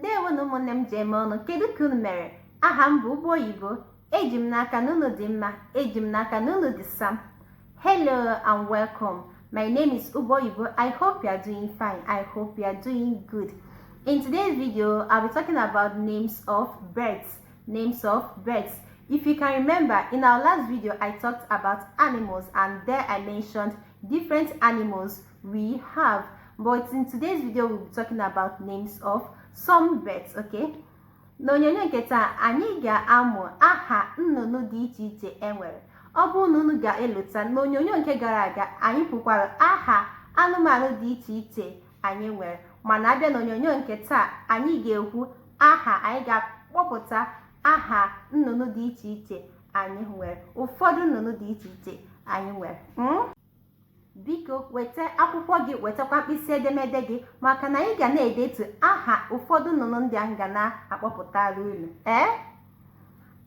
Ndewo na ụmụnne m ji eme ọnụ, kedu ka unu mere? Aha m bụ Ugbo Oyibo. Eji m n'aka na unu dị mma, eji m n'aka na unu dị sam. Hello and welcome. My name is Ugbo Oyibo. I hope you are doing fine. I hope you are doing good. In today's video, I'll be talking about names of birds. Names of birds. If you can remember, in our last video, I talked about animals, and there I mentioned different animals we have. But in today's video, we'll be talking about names of some birds, okay? N'onyonyo nke taa, anyị ga-amụ aha nnụnụ dị iche iche enwere. Ọ bụ nnụnụ ga-elota n'onyonyo nke gara aga, anyị kwukwara aha anụmanụ dị iche iche anyị nwere. Mana abịa n'onyonyo nke taa, anyị ga-ekwu aha, anyị ga-akpọpụta aha nnụnụ dị iche iche anyị nwere. Ụfọdụ nnụnụ dị iche iche anyị nwere. Biko weta akwụkwọ gị, wetakwa mkpịsị edemede gị, maka na anyị ga na-edetu aha ụfọdụ nnụnụ ndị a ga na-akpọpụtara unu.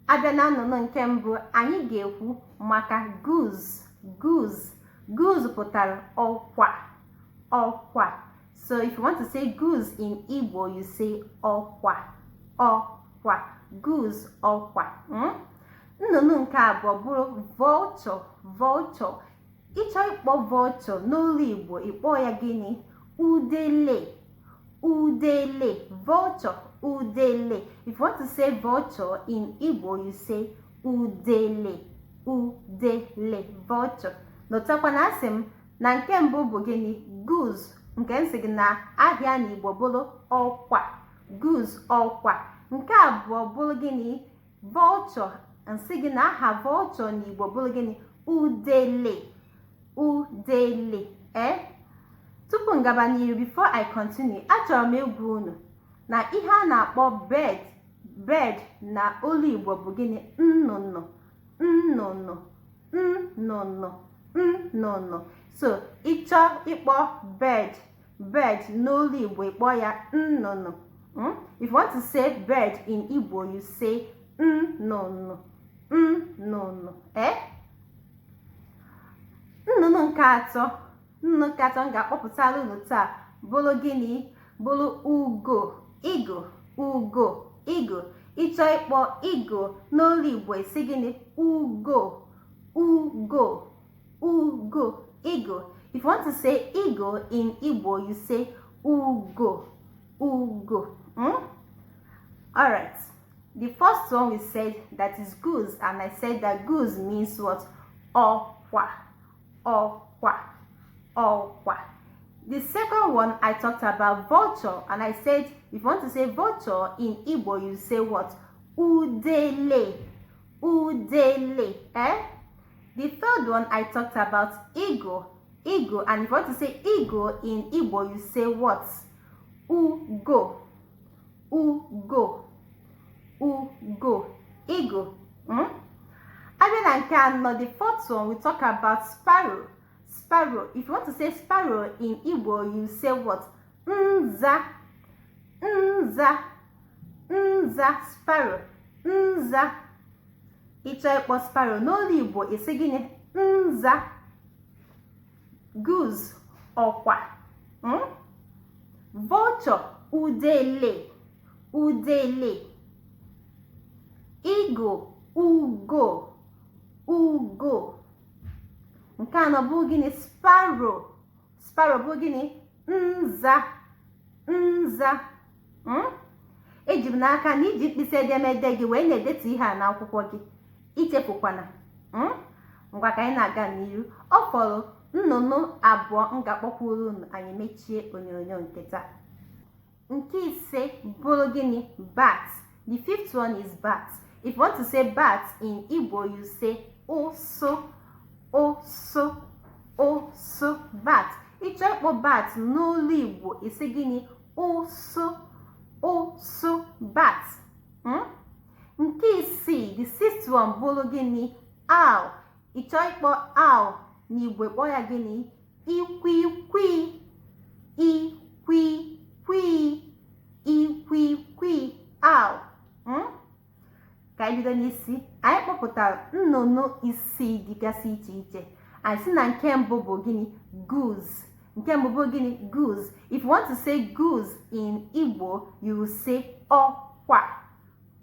Abịa na nnụnụ nke mbụ, anyị ga-ekwu maka goose. Goose pụtara ọkwa. So if you want to say goose in Igbo, you say ọkwa. Goose, ọkwa. Nnụnụ nke abụọ bụrụ vulture. Ịchọ ịkpọ vulture n'olu Igbo, ịkpọ ya gịnị? Udele. Vulture, udele. If you want to say vulture in Igbo, you say udele. Vulture. Notakwa na asị m na nke mbụ bụ gịnị? Goose. Nke nsị gị na ahịa n'Igbo bụrụ ọkwa. Goose, ọkwa. Nke abụọ bụrụ gịnị? Vulture. Nsị gị na aha vulture n'Igbo bụrụ gịnị? Udele. Tupu ngaba n'iru, before I continue, achọrọ m ịgwa unu na ihe a na-akpọ bird na olu Igbo bụ gịnị? Nnụnụ. So ịchọ ịkpọ bird n'olu Igbo, ịkpọ ya nnụnụ. If you want to say bird in Igbo, you say nnụnụ. Nnụnụ nke atọ m ga-akpọpụtara unu taa bụrụ gịnị? Bụrụ ugo. Ịchọ ịkpọ igo n'olu Igbo, esi gịnị? Ugo. If you want to say eagle in Igbo, you say ugo. Alright, the first one we said that is goose, and I said that goose means what? Ọkwa. The second one I talked about vulture, and I said if you want to say vulture in Igbo, you say what? Udele. The third one I talked about eagle, and if you want to say eagle in Igbo, you say what? Ugo. Eagle. Abịa na nke anọ, the fourth one we talk about sparrow. If you want to say sparrow in Igbo, you say what? Nza. Sparrow. Nza. Ịchọ ịkpọ sparrow n'olu Igbo, esi gịnị? Nza. Goose, ọkwa. Vulture, udele. Eagle, ugo. Nke anọ bụ gịnị? Sparrow bụ gịnị? Nza. Eji m n'aka na iji mkpịsị edemede gị wee na-edetu ihe a n'akwụkwọ gị. Ichefukwana. Ngwa ka anyị na-aga n'iru. Ọ fọrọ nnụnụ abụọ m ga-akpọkwuru unu, anyị mechie onyonyo nke taa. Nke ise bụrụ gịnị? Bat. The fifth one is bat. If you want to say bat in Igbo, you say oso. Bat. Ịchọ ịkpọ bat n'olu Igbo, isi gịnị? Oso. Bat. Nke isii, the sixth one bụrụ gịnị? Owl. Ịchọ ịkpọ owl n'Igbo, ịkpọ ya gịnị? Ikwikwii. Owl. Ka anyị bido n'isi, anyị kpọpụtara nnụnụ isii dịgasị iche iche. Anyị sị na nke mbụ bụ gịnị? Goose. Nke mbụ bụ gịnị? Goose. If you want to say goose in Igbo, you will say ọkwa.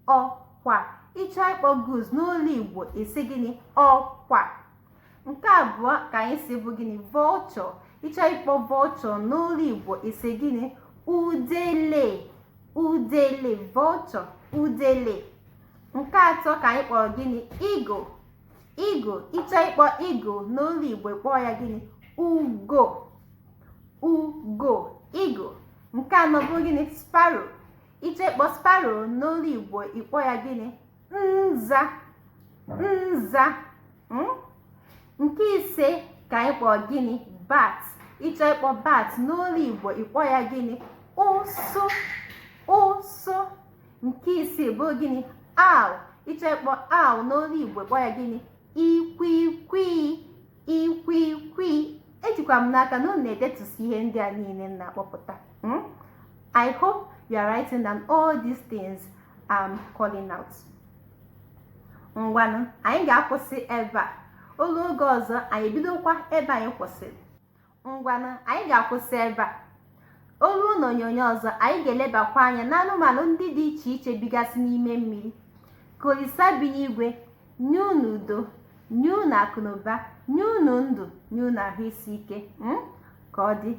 Ọkwa. Ịchọ ịkpọ goose n'olu Igbo, esi gịnị? Ọkwa. Nke abụọ ka anyị si bụ gịnị? Vulture. Ịchọ ịkpọ vulture n'olu Igbo, esi gịnị? Udele. Udele. Vulture. Udele. Nke atọ ka anyị kpọrọ gịnị? Eagle. Eagle. Ịchọ ịkpọ eagle n'olu Igbo, kpọọ ya gịnị? Ugo. Ugo. Eagle. Nke anọ bụ gịnị? Sparrow. Ịchọ ịkpọ sparrow n'olu Igbo, ịkpọ ya gịnị? Nza. Nza. Nke ise ka anyị kpọọ gịnị? Bat. Ịchọ ịkpọ bat n'olu Igbo, ịkpọ ya gịnị? Ụsụ. Ụsụ. Nke isii bụ gịnị? Owl. Ịchọ ịkpọ owl n'olu Igbo, ịkpọ ya gịnị? Ikwikwii. Ikwikwii. Ejikwa m n'aka na unu na-edetusi ihe ndị a niile na-akpọpụta. I hope you are writing down all these things I'm calling out. Ngwanụ, anyị ga-akwụsị ebe a. Olu oge ọzọ anyị ebidokwa ebe anyị kwụsịrị. Ngwanụ, anyị ga-akwụsị ebe a. Olu n'onyonyo ọzọ anyị ga-elebakwa anya n'anụmanụ ndị dị iche iche bigasị n'ime mmiri. Ka Olisa bi n'igwe nye unu udo, nye unu akụnụba, nye unu ndụ, nye unu ahụ isi ike. Ka ọ dị.